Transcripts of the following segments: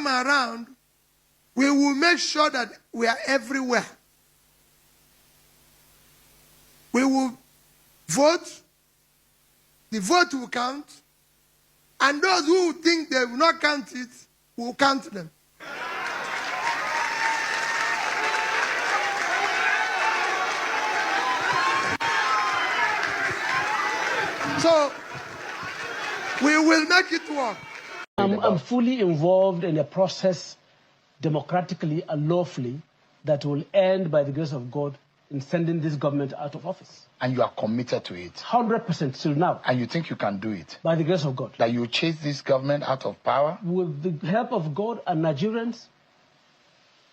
time around, we will make sure that we are everywhere. We will vote, the vote will count, and those who think they will not count it, will count them. So, we will make it work. I'm fully involved in a process, democratically and lawfully, that will end, by the grace of God, in sending this government out of office. And you are committed to it? 100% till now. And you think you can do it? By the grace of God. That you chase this government out of power? With the help of God and Nigerians,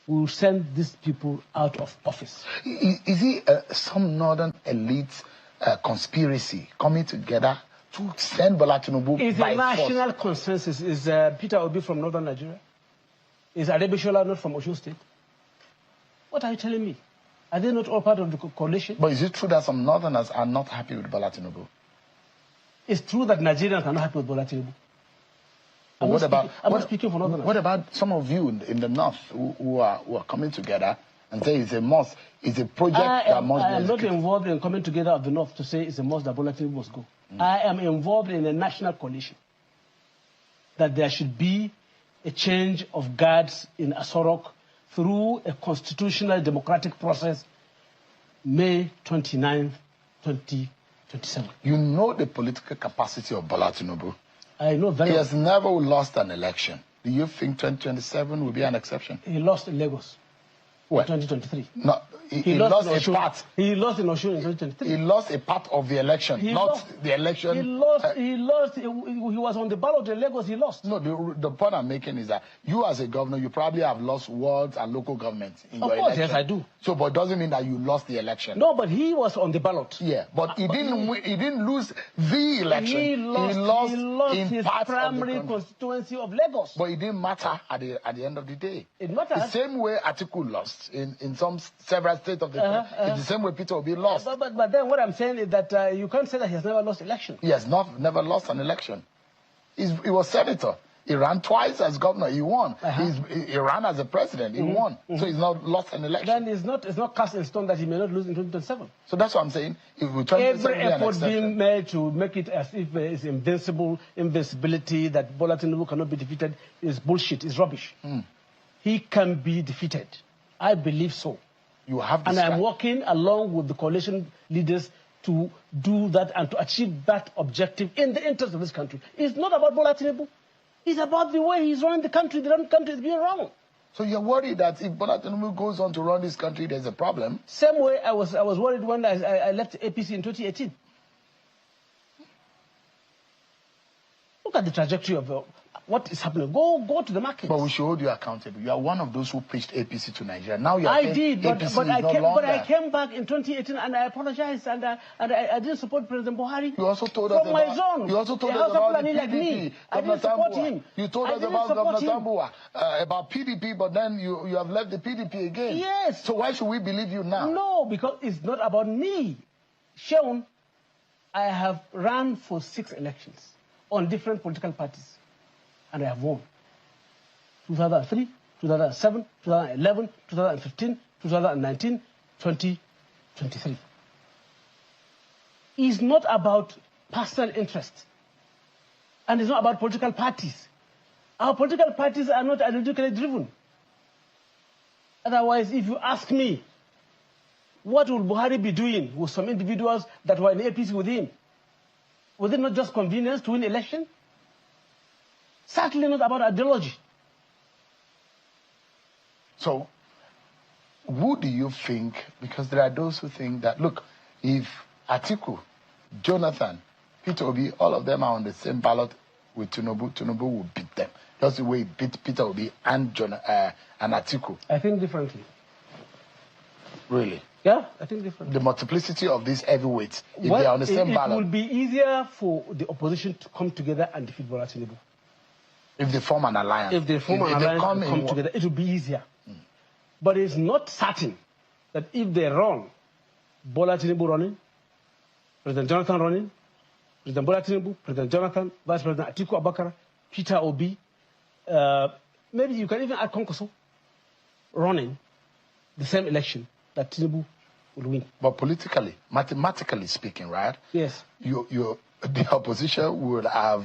we will send these people out of office. Is it some northern elite conspiracy coming together to send Bola Tinubu It's by a national force? consensus. Is Peter Obi from northern Nigeria? Is Adebishola not from Osun State? What are you telling me? Are they not all part of the coalition? But is it true that some northerners are not happy with Bola Tinubu? It's true that Nigerians are not happy with Bola Tinubu. I'm not speaking for northerners. What about some of you in the north who are coming together and say it's a must, it's a project that must be I am not executed? involved in coming together of the north to say it's a must that Bola Tinubu must go. I am involved in a national coalition that there should be a change of guards in Asorok through a constitutional democratic process, May 29, 2027. You know the political capacity of Bola Tinubu. I know very He well. has never lost an election. Do you think 2027 will be an exception? He lost in Lagos Well, in 2023. No, he lost in a Osun. part. He lost in Osun in 2023. He lost a part of the election, He not lost. the election. He lost. He was on the ballot in Lagos. He lost. No, the point I'm making is that you as a governor, you probably have lost wards and local governments in your Of course, election. yes, I do. So, but it doesn't mean that you lost the election. No, but he was on the ballot. Yeah, but he didn't lose the election. He lost in his parts primary of the country. constituency of Lagos. But it didn't matter at the end of the day. It matters. The same way Atiku lost in some several states of the country. It's the same way Peter Obi lost. But then what I'm saying is that you can't say that he has never lost election. He has never lost an election. He was senator. He ran twice as governor. He won. He ran as a president. He won. So he's not lost an election. Then it's not cast in stone that he may not lose in 2027. So that's what I'm saying. If we Every effort being made to make it as if it's invincibility, that Bola Tinubu cannot be defeated is bullshit, is rubbish. He can be defeated. I believe so. You have this and I'm working along with the coalition leaders to do that and to achieve that objective in the interest of this country. It's not about Bola Tinubu. It's about the way he's running the country. The country is being run. So you're worried that if Bola Tinubu goes on to run this country, there's a problem? Same way I was worried when I left APC in 2018. Look at the trajectory of what is happening. Go to the market. But we should hold you accountable. You are one of those who preached APC to Nigeria. Now you are I did, but I came back in 2018 and I apologized and I didn't support President Buhari. You also told us from my zone. You also told us about the PDP. Like me. I didn't support him. You told us about Governor Tambuwa, about PDP, but then you have left the PDP again. Yes. So why should we believe you now? No, because it's not about me. Sean, I have run for 6 elections on different political parties. And I have won. 2003, 2007, 2011, 2015, 2019, 2023. It's not about personal interest. And it's not about political parties. Our political parties are not ideologically driven. Otherwise, if you ask me, what would Buhari be doing with some individuals that were in APC with him? Was it not just convenience to win election? Certainly not about ideology. So, who do you think, because there are those who think that, look, if Atiku, Jonathan, Peter Obi, all of them are on the same ballot with Tinubu, Tinubu will beat them. That's the way he beat Peter Obi and Atiku. I think differently. Really? Yeah, I think differently. The multiplicity of these heavyweights, if they are on the same ballot. It will be easier for the opposition to come together and defeat Bola Tinubu. If they form an alliance. If they form an alliance and come together, it will be easier. But it's not certain that if they run, Bola Tinubu running, President Jonathan running, President Bola Tinubu, President Jonathan, Vice President Atiku Abubakar, Peter Obi, maybe you can even add Konkoso running the same election that Tinubu will win. But politically, mathematically speaking, right? Yes. The opposition would have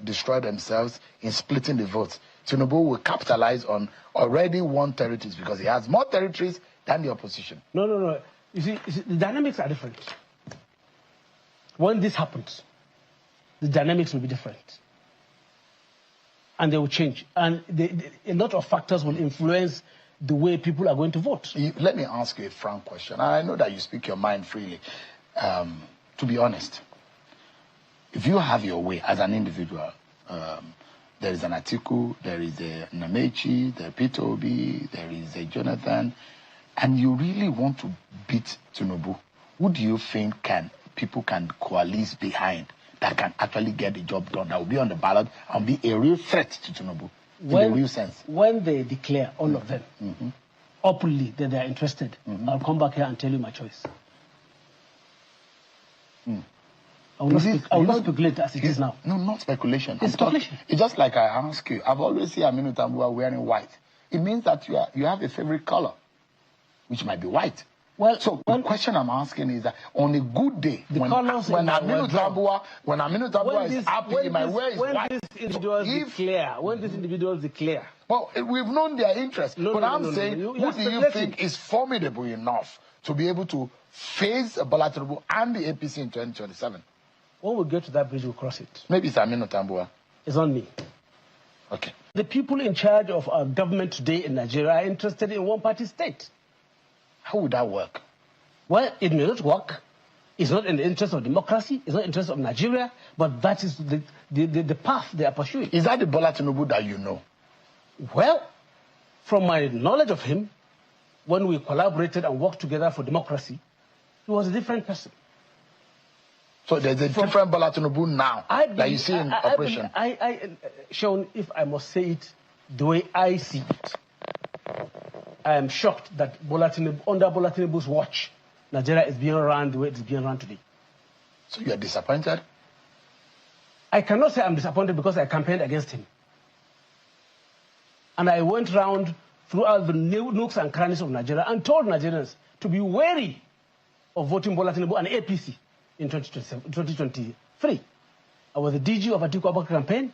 destroyed themselves in splitting the votes. Tinubu will capitalize on already won territories because he has more territories than the opposition. No. You see, the dynamics are different. When this happens, the dynamics will be different. And they will change. And a lot of factors will influence the way people are going to vote. Let me ask you a frank question. I know that you speak your mind freely. To be honest, if you have your way as an individual, there is an Atiku, there is a Namechi, there is Peter Obi, there is a Jonathan, and you really want to beat Tinubu, who do you think people can coalesce behind that can actually get the job done, that will be on the ballot and be a real threat to Tinubu in the real sense? When they declare, all of them, openly that they are interested, I'll come back here and tell you my choice. I will not speculate as it is now. No, not speculation. It's speculation. It's just like I ask you. I've always seen Aminu Tambuwa wearing white. It means that you have a favorite color, which might be white. Well, so the question I'm asking is that on a good day, when Aminu Tambuwa is happy, he might wear his white. When these individuals declare. Well, we've known their interest. But I'm saying, who do you think is formidable enough to be able to face Bola Tinubu and the APC in 2027? When we get to that bridge, we'll cross it. Maybe it's Aminu Tambuwa. It's on me. Okay. The people in charge of our government today in Nigeria are interested in one-party state. How would that work? Well, it may not work. It's not in the interest of democracy. It's not in the interest of Nigeria. But that is the path they are pursuing. Is that the Bola Tinubu that you know? Well, from my knowledge of him, when we collaborated and worked together for democracy, he was a different person. So there's a different Bola Tinubu now that you see in operation? Sean, if I must say it the way I see it, I am shocked that under Bola Tinubu's watch, Nigeria is being run the way it is being run today. So you are disappointed? I cannot say I'm disappointed because I campaigned against him. And I went round throughout the nooks and crannies of Nigeria and told Nigerians to be wary of voting Bola Tinubu and APC in 2023. I was the DG of Atiku Abubakar campaign,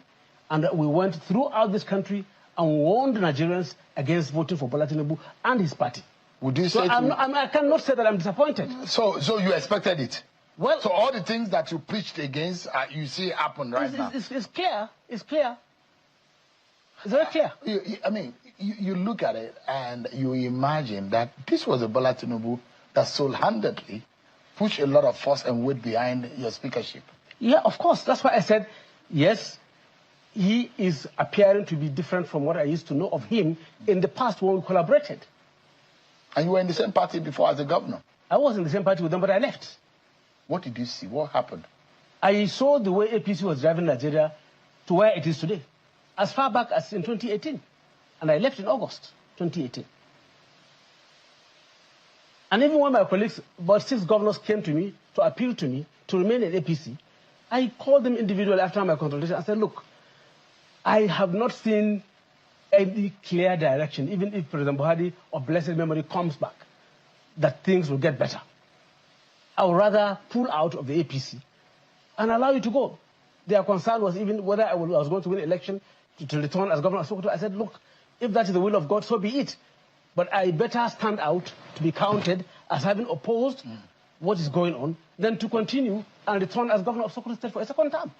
and we went throughout this country and warned Nigerians against voting for Bola Tinubu and his party. Would you say I cannot say that I'm disappointed. So you expected it? Well, so all the things that you preached against, you see happen now? It's clear. It's clear. It's very clear. You look at it and you imagine that this was a Bola Tinubu that single-handedly pushed a lot of force and weight behind your speakership. Yeah, of course. That's why I said, yes, he is appearing to be different from what I used to know of him in the past when we collaborated. And you were in the same party before as a governor? I was in the same party with them, but I left. What did you see? What happened? I saw the way APC was driving Nigeria to where it is today, as far back as in 2018. And I left in August 2018. And even when my colleagues, about 6 governors, came to me to appeal to me to remain in APC, I called them individually after my consultation and said, look, I have not seen any clear direction, even if President Buhari of blessed memory comes back, that things will get better. I would rather pull out of the APC and allow you to go. Their concern was even whether I was going to win the election to return as governor of Sokoto. I said, look, if that is the will of God, so be it. But I better stand out to be counted as having opposed what is going on than to continue and return as governor of Sokoto State for a second term.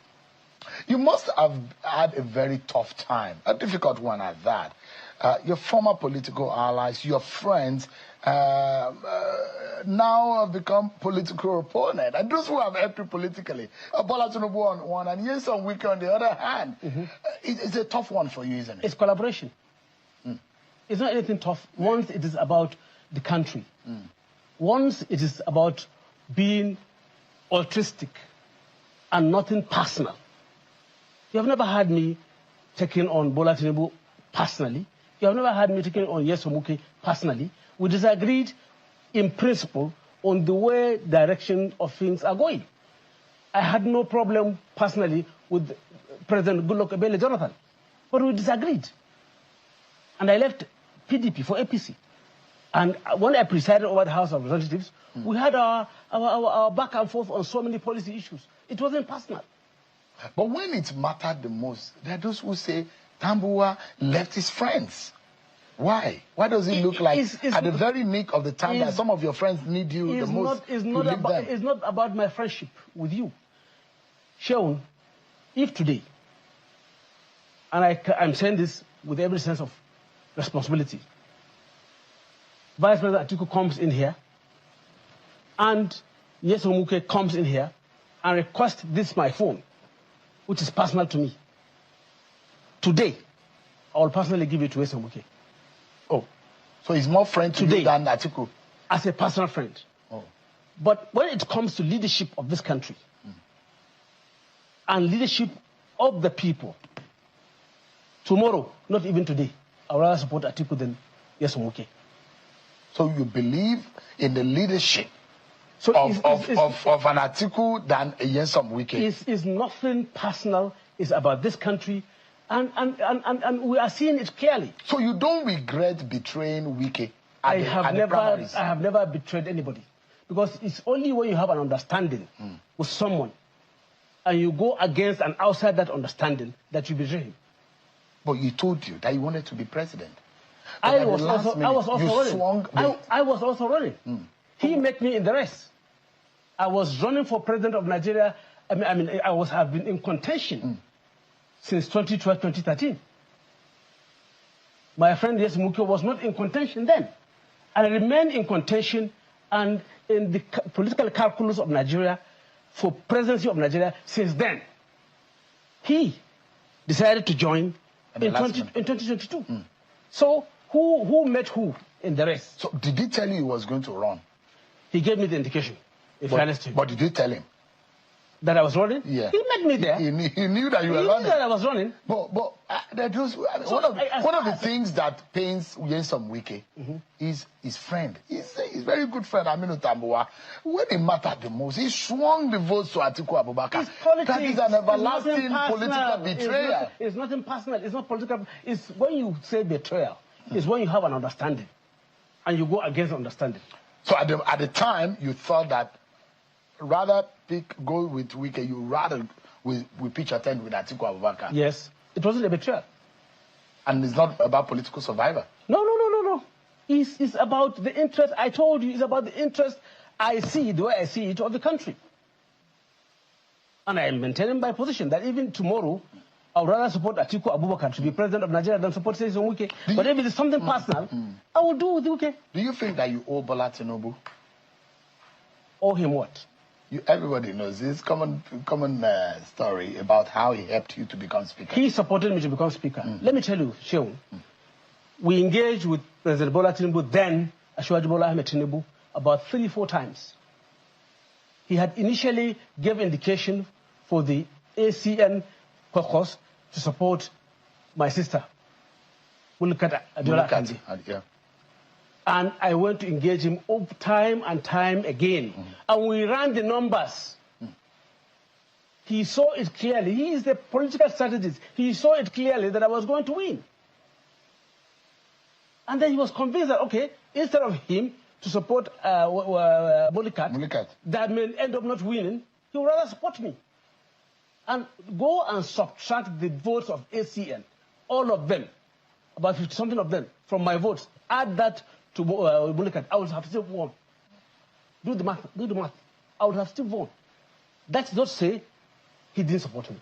You must have had a very tough time, a difficult one at that. Your former political allies, your friends, now have become political opponents. And those who have helped you politically, Bola Tinubu on one and Nyesom Wike on the other hand. It's a tough one for you, isn't it? It's collaboration. It's not anything tough. Once it is about the country. Once it is about being altruistic and nothing personal. You have never had me taking on Bola Tinubu personally. You have never had me taking on Nyesom Wike personally. We disagreed in principle on the way direction of things are going. I had no problem personally with President Goodluck Ebele Jonathan, but we disagreed. And I left PDP for APC. And when I presided over the House of Representatives, we had our back and forth on so many policy issues. It wasn't personal. But when it mattered the most, there are those who say Tambuwa left his friends. Why? Why does it look like at the very nick of the time that some of your friends need you the most? It's not about my friendship with you. Sheon, if today, and I'm saying this with every sense of responsibility, Vice President Atiku comes in here, and Nyesom Wike comes in here and requests this my phone, which is personal to me. Today, I will personally give it to Nyesom Wike. Oh, so he's more friend to you than Atiku? As a personal friend. Oh. But when it comes to leadership of this country, and leadership of the people, tomorrow, not even today, I would rather support Atiku than Nyesom Wike. So you believe in the leadership of an Atiku than a Nyesom Wike? It's nothing personal. It's about this country, and we are seeing it clearly. So you don't regret betraying Wike? I have never betrayed anybody, because it's only when you have an understanding with someone, and you go against and outside that understanding, that you betray him. But he told you that he wanted to be president. I was also running. He met me in the race. I was running for president of Nigeria. I have been in contention since 2012, 2013. My friend Nyesom Wike was not in contention then. I remained in contention and in the political calculus of Nigeria for presidency of Nigeria since then. He decided to join in 2022. So who met who in the race? So did he tell you he was going to run? He gave me the indication. But did you tell him? That I was running? Yeah. He met me there. He knew that you were running. He knew that I was running. But one of the things that pains Nyesom Wike is his friend. He's a very good friend, Aminu Tambuwa. When it mattered the most, he swung the votes to Atiku Abubakar. That is an everlasting political betrayal. It's nothing personal. It's not political. It's when you say betrayal, it's when you have an understanding and you go against understanding. So at the time, you thought that rather go with Wike, you rather we pitch a tent with Atiku Abubakar. Yes. It wasn't a betrayal. And it's not about political survivor. No. It's about the interest. I told you, it's about the interest I see, the way I see it, of the country. And I am maintaining my position that even tomorrow, I would rather support Atiku Abubakar to be president of Nigeria than support Nyesom Wike. But if it is something personal, I will do with Wike. Do you think that you owe Bola Tinubu? Owe him what? Everybody knows this common story about how he helped you to become speaker. He supported me to become speaker. Let me tell you, Sheon, we engaged with President Bola Tinubu, then Asiwaju Bola Ahmed Tinubu, about 3-4 times. He had initially gave indication for the ACN caucus to support my sister, Mulukata Adiola Kandi. Yeah. And I went to engage him time and time again. And we ran the numbers. He saw it clearly. He is the political strategist. He saw it clearly that I was going to win. And then he was convinced that, okay, instead of him to support Mulikat, that may end up not winning, he would rather support me. And go and subtract the votes of ACN, all of them, about 50-something of them, from my votes. Add that to Mulikat, I would have still won. Do the math. I would have still won. That's not say he didn't support me.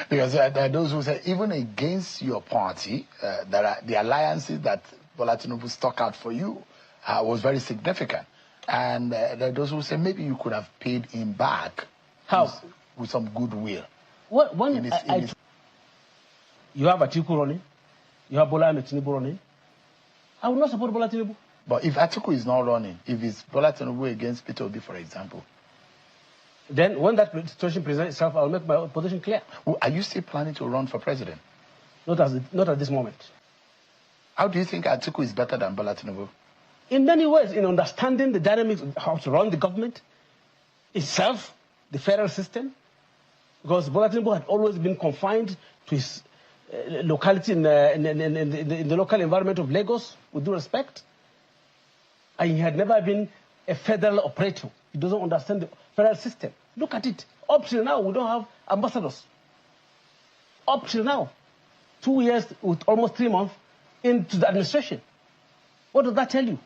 Because there are those who say, even against your party, there are the alliances that Bola Tinubu stuck out for you was very significant. And there are those who say maybe you could have paid him back. How? With some goodwill. You have Atiku running, you have Bola Ahmed Tinubu running. I will not support Bola Tinubu. But if Atiku is not running, if it's Bola Tinubu against Peter Obi, for example, then when that situation presents itself, I will make my position clear. Well, are you still planning to run for president? Not at this moment. How do you think Atiku is better than Bola Tinubu? In many ways, in understanding the dynamics of how to run the government itself, the federal system, because Bola Tinubu had always been confined to his locality in the local environment of Lagos, with due respect. And he had never been a federal operator. He doesn't understand the federal system. Look at it. Up till now, we don't have ambassadors. Up till now. 2 years with almost 3 months into the administration. What does that tell you?